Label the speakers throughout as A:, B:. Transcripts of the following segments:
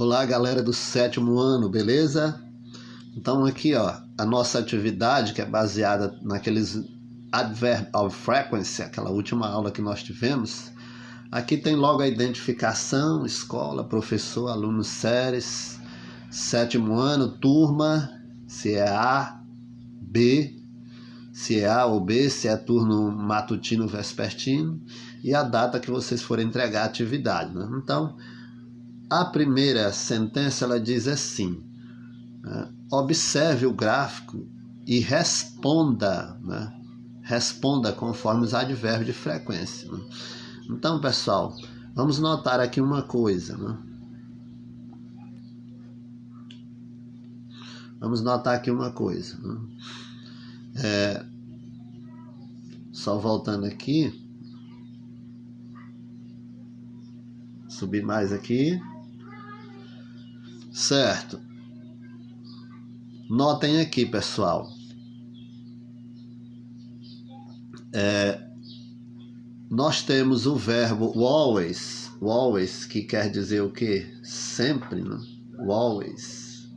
A: Olá, galera do 7º ano, beleza? Então aqui, ó, a nossa atividade que é baseada naqueles adverb of frequency, aquela última aula que nós tivemos. Aqui tem logo a identificação, escola, professor, aluno, séries, 7º ano, turma, se é A, B, se é A ou B, se é turno matutino, vespertino, e a data que vocês forem entregar a atividade, né? Então, a primeira sentença, ela diz assim, né? Observe o gráfico e responda, né? Responda conforme os advérbios de frequência, né? Então, pessoal, vamos notar aqui uma coisa, né? Vamos notar aqui uma coisa, né? Só voltando aqui, subir mais aqui, certo? Notem aqui, pessoal, nós temos o verbo always, que quer dizer o quê? Sempre, né? Always,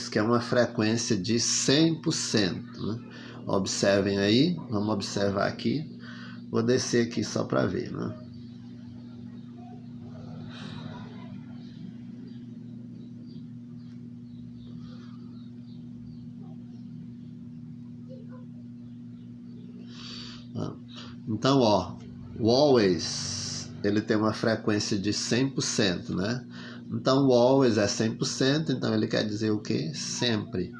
A: que é uma frequência de 100%, né? Observem aí, vamos observar aqui. Vou descer aqui só para ver, né? Então, ó, o always, ele tem uma frequência de 100%, né? Então, o always é 100%, então ele quer dizer o quê? Sempre.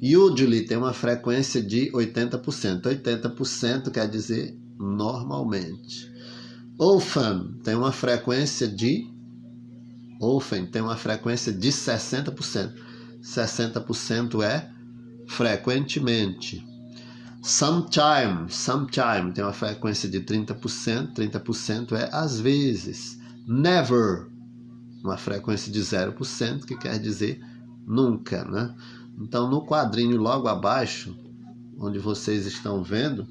A: Usually tem uma frequência de 80%. 80% quer dizer normalmente. Often tem uma frequência de 60%. 60% é frequentemente. Sometime tem uma frequência de 30%. 30% é às vezes. Never, uma frequência de 0%, que quer dizer nunca, né? Então, no quadrinho logo abaixo, onde vocês estão vendo,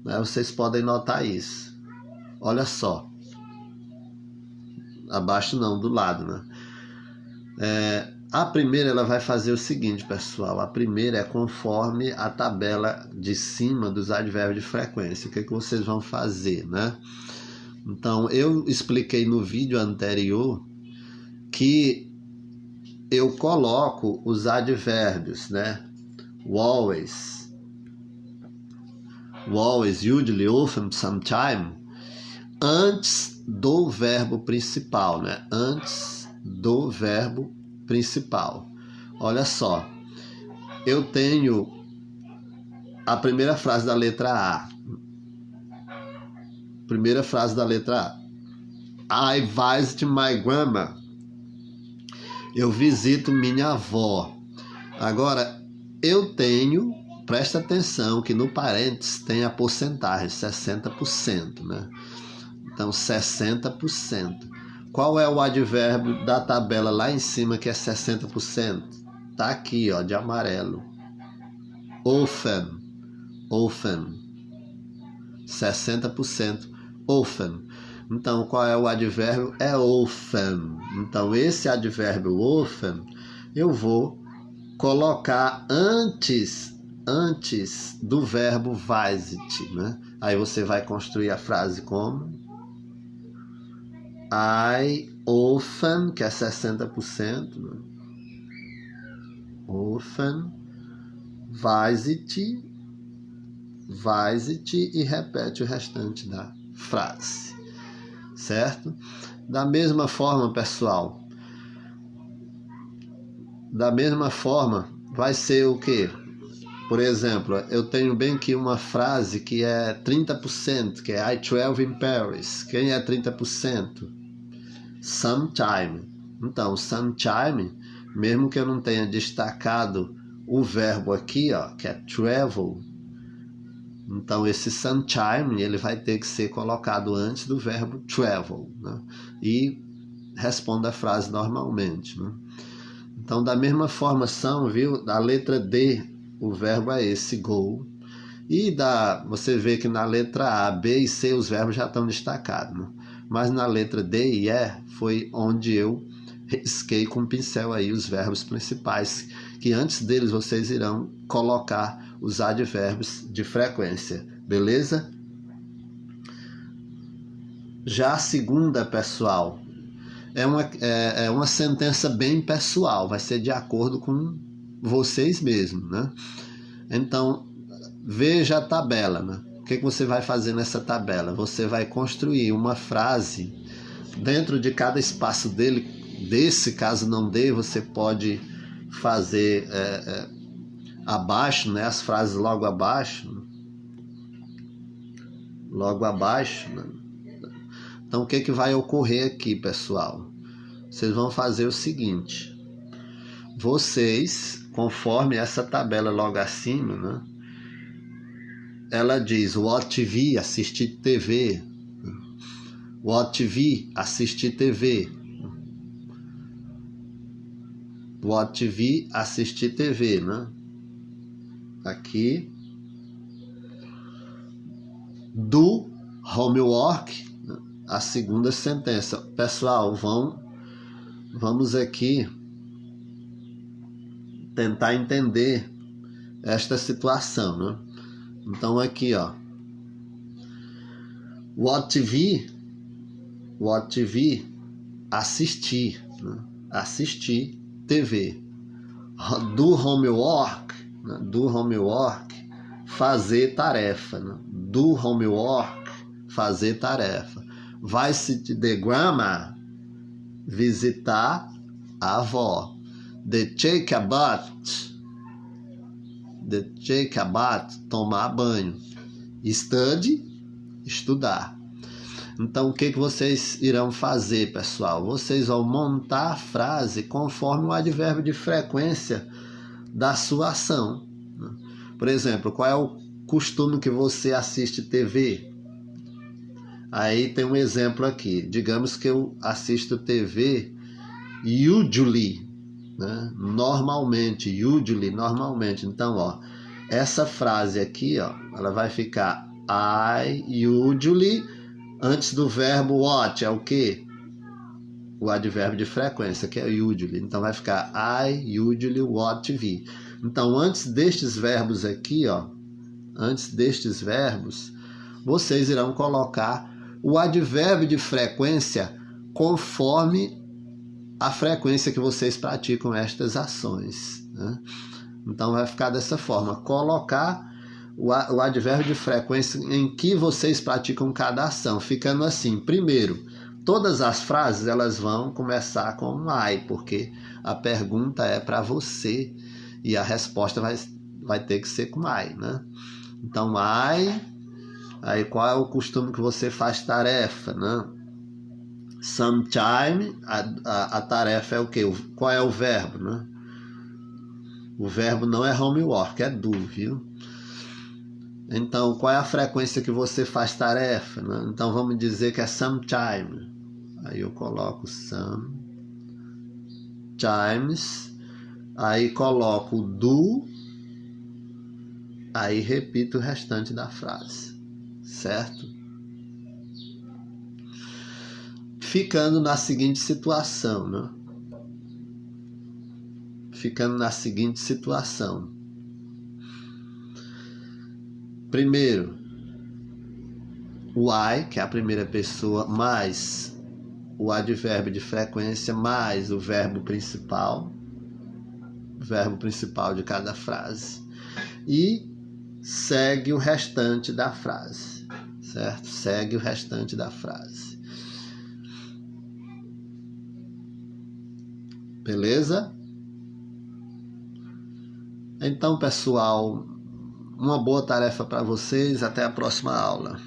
A: né, vocês podem notar isso. Olha só. Abaixo não, do lado, né? A primeira, ela vai fazer o seguinte, pessoal. A primeira é conforme a tabela de cima dos advérbios de frequência. O que vocês vão fazer, né? Então, eu expliquei no vídeo anterior que eu coloco os advérbios, né? Always, usually, often, sometime, antes do verbo principal, né? Antes do verbo principal. Olha só, eu tenho a primeira frase da letra A. Primeira frase da letra A. I visit my grandma. Eu visito minha avó. Agora, eu tenho, presta atenção que no parênteses tem a porcentagem, 60%, né? Então, 60%. Qual é o advérbio da tabela lá em cima que é 60%? Tá aqui, ó, de amarelo. Often. 60%. Often. Então, qual é o advérbio? É often. Então, esse advérbio often, eu vou colocar antes do verbo visit, né? Aí você vai construir a frase como I often, que é 60%, né? Often visit e repete o restante da frase, certo? Da mesma forma, pessoal, vai ser o quê? Por exemplo, eu tenho bem aqui uma frase que é 30%, que é I travel in Paris. Quem é 30%? Sometime. Então, sometime, mesmo que eu não tenha destacado o verbo aqui, ó, que é travel, então esse sometime, ele vai ter que ser colocado antes do verbo travel, né? E responda a frase normalmente, né? Então, da mesma forma viu? Da letra D, o verbo é esse, go. E você vê que na letra A, B e C os verbos já estão destacados, né? mas na letra D e E foi onde eu risquei com o pincel aí os verbos principais, que antes deles vocês irão colocar os advérbios de frequência, beleza? Já a segunda, pessoal, é uma sentença bem pessoal, vai ser de acordo com vocês mesmos, né? Então, veja a tabela, né? O que você vai fazer nessa tabela? Você vai construir uma frase dentro de cada espaço desse, caso não dê, você pode fazer abaixo, né? As frases logo abaixo. Né? Então, o que vai ocorrer aqui, pessoal? Vocês vão fazer o seguinte. Vocês, conforme essa tabela logo acima, né? Ela diz watch TV, assistir TV. Watch TV, assistir TV. Watch TV, assistir TV, né? Aqui. Do homework, a segunda sentença. Pessoal, vamos aqui tentar entender esta situação, né? Então aqui, ó, watch TV, assistir, né? Assistir TV. Do homework, né? Do homework, fazer tarefa, né? Do homework, fazer tarefa. Visit the grandma, visitar a avó. The take a bath, tomar banho. Study, estudar. Então, o que vocês irão fazer, pessoal? Vocês vão montar a frase conforme o advérbio de frequência da sua ação. Por exemplo, qual é o costume que você assiste TV? Aí tem um exemplo aqui. Digamos que eu assisto TV usually, né? Normalmente. Então, ó, essa frase aqui, ó, ela vai ficar I usually, antes do verbo watch, é o quê? O advérbio de frequência, que é usually. Então vai ficar I usually watch TV. Então, antes destes verbos aqui, ó, vocês irão colocar o advérbio de frequência conforme a frequência que vocês praticam estas ações, né? Então vai ficar dessa forma, colocar o advérbio de frequência em que vocês praticam cada ação, ficando assim. Primeiro, todas as frases elas vão começar com I, porque a pergunta é para você e a resposta vai ter que ser com I, né? Então, aí qual é o costume que você faz tarefa, né? Sometime, a tarefa é o quê? Qual é o verbo, né? O verbo não é homework, é do, viu? Então, qual é a frequência que você faz tarefa, né? Então, vamos dizer que é sometime. Aí eu coloco sometimes, aí coloco do, aí repito o restante da frase, certo? Ficando na seguinte situação, né? Primeiro, o I, que é a primeira pessoa, mais o advérbio de frequência, mais o verbo principal de cada frase. E segue o restante da frase, certo? Segue o restante da frase. Beleza? Então, pessoal, uma boa tarefa para vocês. Até a próxima aula.